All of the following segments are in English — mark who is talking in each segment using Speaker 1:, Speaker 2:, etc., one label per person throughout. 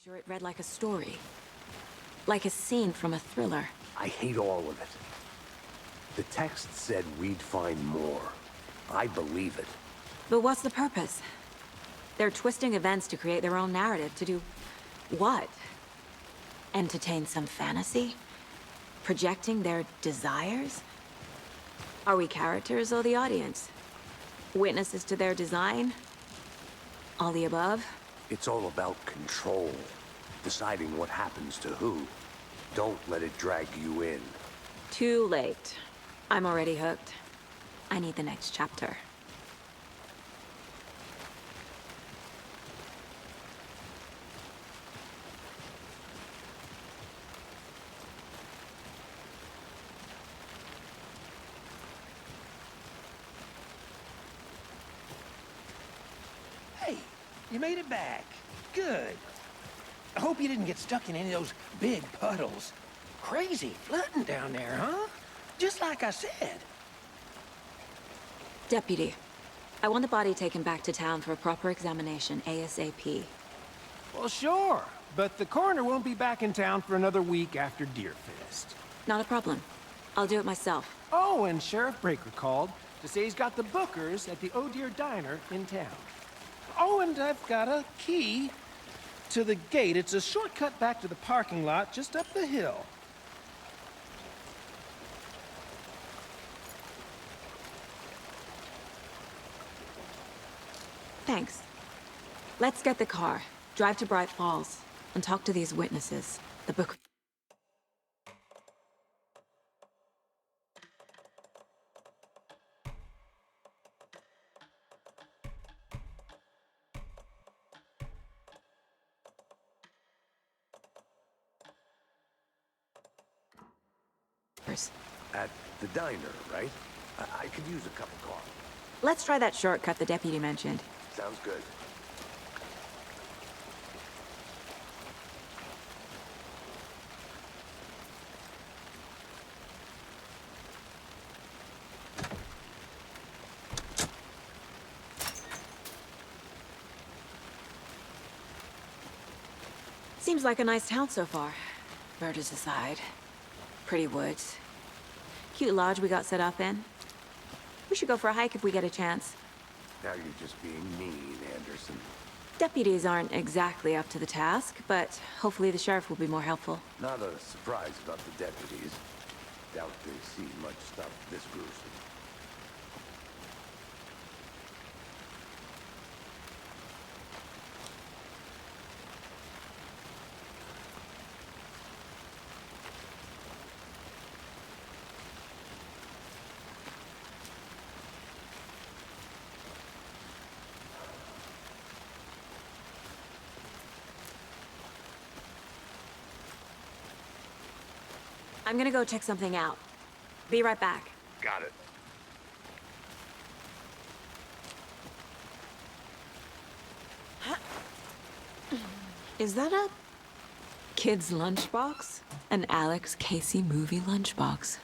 Speaker 1: sure it read like a story. Like a scene from a thriller.
Speaker 2: I hate all of it. The text said we'd find more. I believe it.
Speaker 1: But what's the purpose? They're twisting events to create their own narrative. To do what? Entertain some fantasy? Projecting their desires? Are we characters or the audience? Witnesses to their design? All the above?
Speaker 2: It's all about control. Deciding what happens to who. Don't let it drag you in.
Speaker 1: Too late. I'm already hooked. I need the next chapter.
Speaker 3: Hey, you made it back. Good. I hope you didn't get stuck in any of those big puddles. Crazy flooding down there, huh? Just like I said.
Speaker 1: Deputy, I want the body taken back to town for a proper examination, ASAP.
Speaker 4: Well, sure. But the coroner won't be back in town for another week after Deerfest.
Speaker 1: Not a problem. I'll do it myself.
Speaker 4: Oh, and Sheriff Breaker called to say he's got the bookers at the Oh Dear Diner in town. Oh, and I've got a key to the gate. It's a shortcut back to the parking lot just up the hill.
Speaker 1: Thanks. Let's get the car, drive to Bright Falls, and talk to these witnesses. The book...
Speaker 2: At the diner, right? I could use a cup of coffee.
Speaker 1: Let's try that shortcut the deputy mentioned.
Speaker 2: Sounds good.
Speaker 1: Seems like a nice town so far. Murders aside. Pretty woods. Cute lodge we got set up in. We should go for a hike if we get a chance.
Speaker 2: Now you're just being mean, Anderson.
Speaker 1: Deputies aren't exactly up to the task, but hopefully the sheriff will be more helpful.
Speaker 2: Not a surprise about the deputies. Doubt they've seen much stuff this gruesome.
Speaker 1: I'm gonna go check something out. Be right back.
Speaker 2: Got it.
Speaker 1: Is that a kid's lunchbox? An Alex Casey movie lunchbox.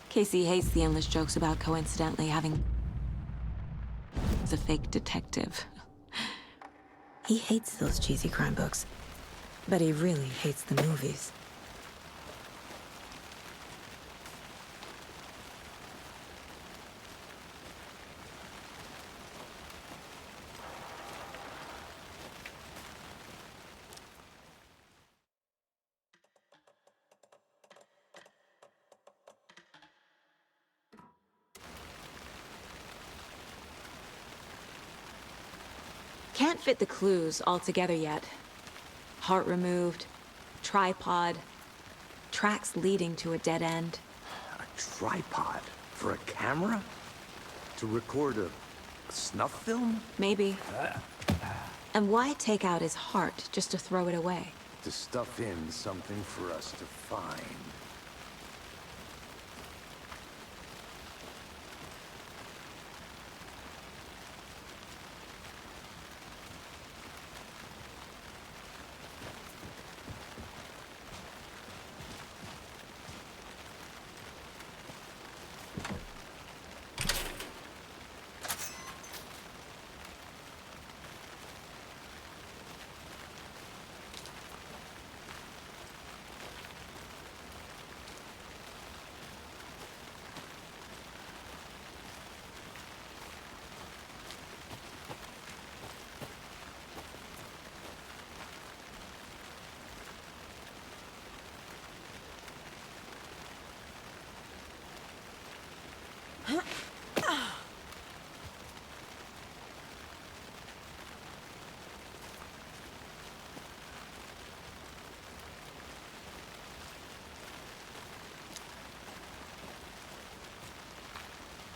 Speaker 1: Casey hates the endless jokes about coincidentally having a fake detective. He hates those cheesy crime books, but he really hates the movies. Can't fit the clues all together yet. Heart removed, tripod, tracks leading to a dead end.
Speaker 2: A tripod? For a camera? To record a snuff film?
Speaker 1: Maybe. And why take out his heart just to throw it away?
Speaker 2: To stuff in something for us to find.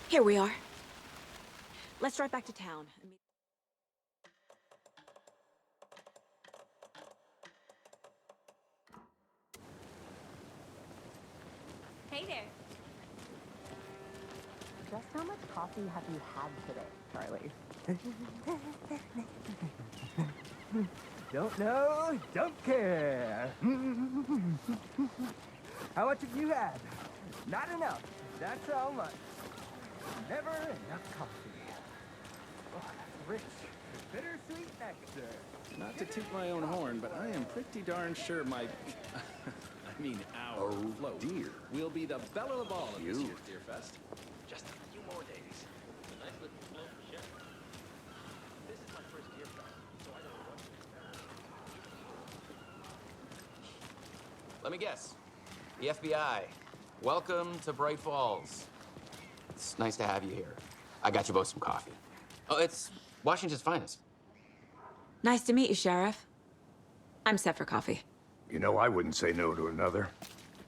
Speaker 1: Here we are. Let's drive back to town.
Speaker 5: Hey there.
Speaker 6: Just how much coffee have you had today, Charlie? Don't know, don't care. How much have you had? Not enough. That's how much. Never enough coffee. Oh, rich, bittersweet nectar.
Speaker 7: Not to toot my own horn, but I am pretty darn sure my... I mean, our float
Speaker 2: dear.
Speaker 7: will be the belle of all of this
Speaker 2: You.
Speaker 7: year's Deer Fest. Just a few more days.
Speaker 8: Nice looking float for sure. This is my first Deer Fest, so I don't know what to expect.
Speaker 9: Let me guess. The FBI. Welcome to Bright Falls. It's nice to have you here. I got you both some coffee. Oh, it's Washington's finest.
Speaker 1: Nice to meet you, Sheriff. I'm set for coffee.
Speaker 2: You know, I wouldn't say no to another.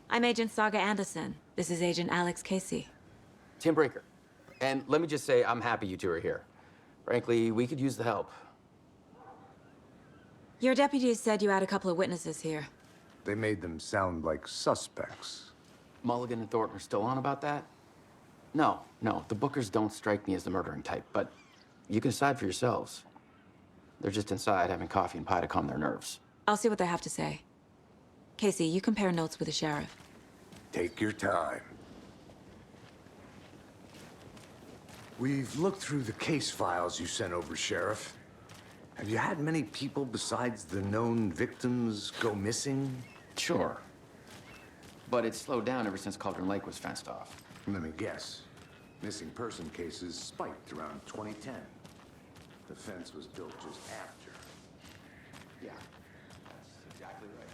Speaker 1: I'm Agent Saga Anderson. This is Agent Alex Casey.
Speaker 9: Tim Breaker. And let me just say, I'm happy you two are here. Frankly, we could use the help.
Speaker 1: Your deputies said you had a couple of witnesses here.
Speaker 2: They made them sound like suspects.
Speaker 9: Mulligan and Thornton are still on about that? No, the Bookers don't strike me as the murdering type, but you can decide for yourselves. They're just inside having coffee and pie to calm their nerves.
Speaker 1: I'll see what they have to say. Casey, you compare notes with the sheriff.
Speaker 2: Take your time. We've looked through the case files you sent over, Sheriff. Have you had many people besides the known victims go missing?
Speaker 9: Sure. But it's slowed down ever since Cauldron Lake was fenced off.
Speaker 2: Let me guess. Missing person cases spiked around 2010. The fence was built just after.
Speaker 9: Yeah, that's exactly right.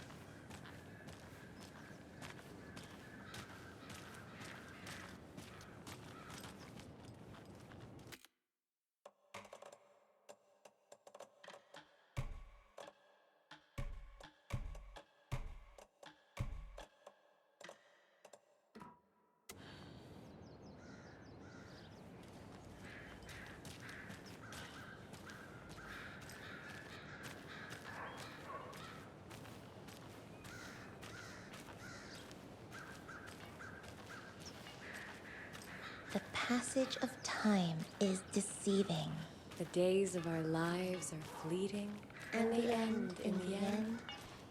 Speaker 5: The passage of time is deceiving.
Speaker 10: The days of our lives are fleeting,
Speaker 5: And the end, in the end,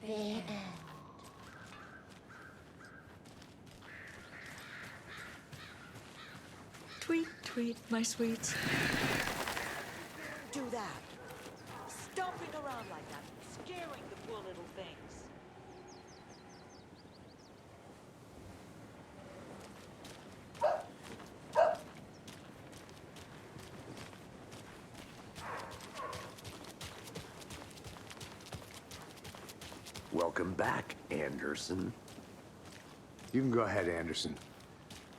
Speaker 5: they end.
Speaker 11: Tweet, tweet, my sweets. Do that. Stomping around like that, scaring the poor little things.
Speaker 2: Welcome back, Anderson. You can go ahead, Anderson.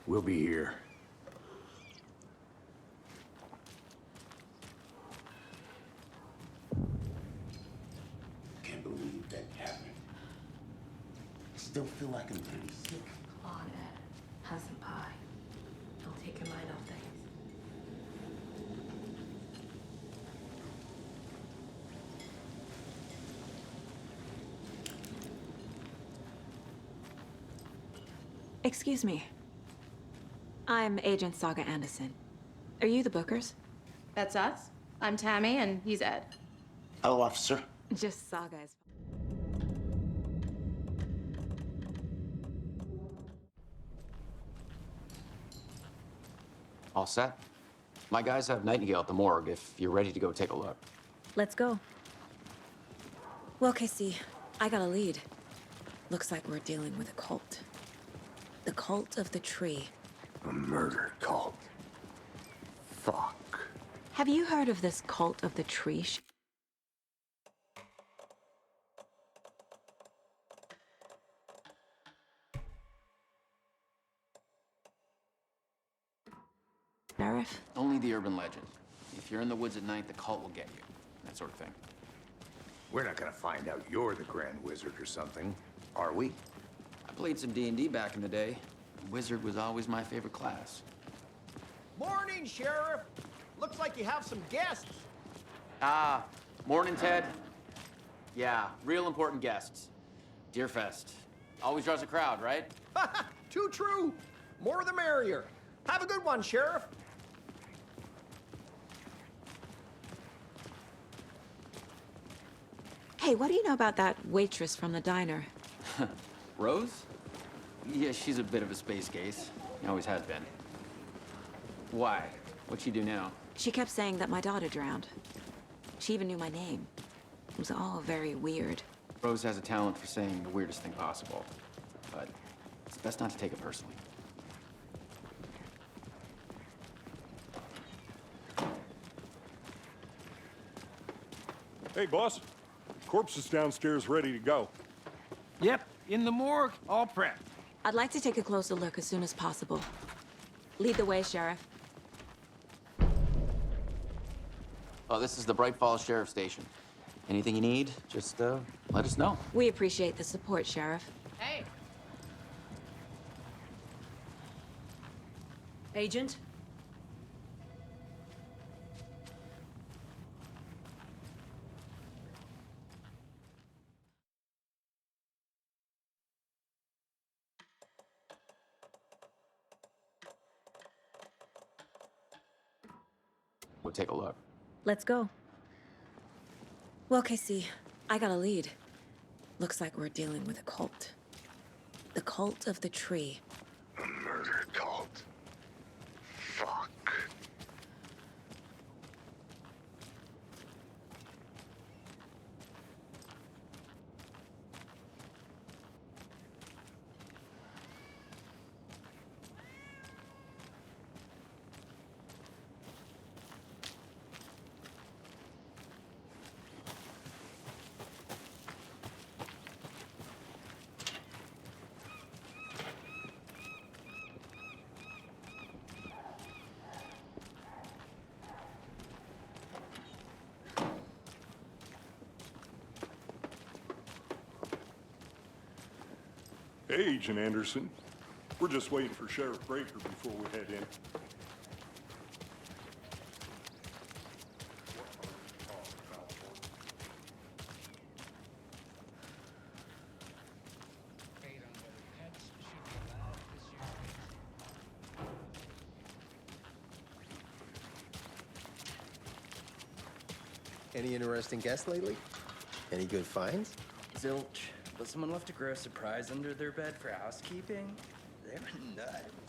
Speaker 2: We'll be here.
Speaker 12: Can't believe that happened. I still feel like I'm pretty sick.
Speaker 10: Come on, Ed. Have some pie. It'll take your mind off things.
Speaker 1: Excuse me. I'm Agent Saga Anderson. Are you the Bookers?
Speaker 13: That's us. I'm Tammy, and he's Ed.
Speaker 12: Hello, officer.
Speaker 1: Just Saga is...
Speaker 9: All set? My guys have Nightingale at the morgue if you're ready to go take a look.
Speaker 1: Let's go. Well, Casey, I got a lead. Looks like we're dealing with a cult. The cult of the tree.
Speaker 2: A murder cult. Fuck.
Speaker 1: Have you heard of this cult of the tree? Sheriff?
Speaker 9: Only the urban legend. If you're in the woods at night, the cult will get you. That sort of thing.
Speaker 2: We're not gonna find out you're the Grand Wizard or something, are we?
Speaker 9: I played some D&D back in the day. Wizard was always my favorite class.
Speaker 6: Morning, Sheriff. Looks like you have some guests.
Speaker 9: Morning, Ted. Yeah, real important guests. Deerfest. Always draws a crowd, right?
Speaker 6: Too true. More the merrier. Have a good one, Sheriff.
Speaker 1: Hey, what do you know about that waitress from the diner?
Speaker 9: Rose? Yeah, she's a bit of a space case. Always has been. Why? What'd she do now?
Speaker 1: She kept saying that my daughter drowned. She even knew my name. It was all very weird.
Speaker 9: Rose has a talent for saying the weirdest thing possible. But it's best not to take it personally.
Speaker 14: Hey, boss. Corpse is downstairs ready to go.
Speaker 4: Yep, in the morgue, all prepped.
Speaker 1: I'd like to take a closer look as soon as possible. Lead the way, Sheriff.
Speaker 9: Oh, this is the Bright Falls Sheriff Station. Anything you need, just let us know.
Speaker 1: We appreciate the support, Sheriff.
Speaker 13: Hey.
Speaker 11: Agent?
Speaker 9: We'll take a look.
Speaker 1: Let's go. Well, Casey, I got a lead. Looks like we're dealing with a cult. The cult of the tree.
Speaker 2: A murder cult. Fuck.
Speaker 14: Hey, Agent Anderson. We're just waiting for Sheriff Breaker before we head in.
Speaker 15: Any interesting guests lately? Any good finds?
Speaker 16: Zilch, but someone left a gross surprise under their bed for housekeeping. They were nuts.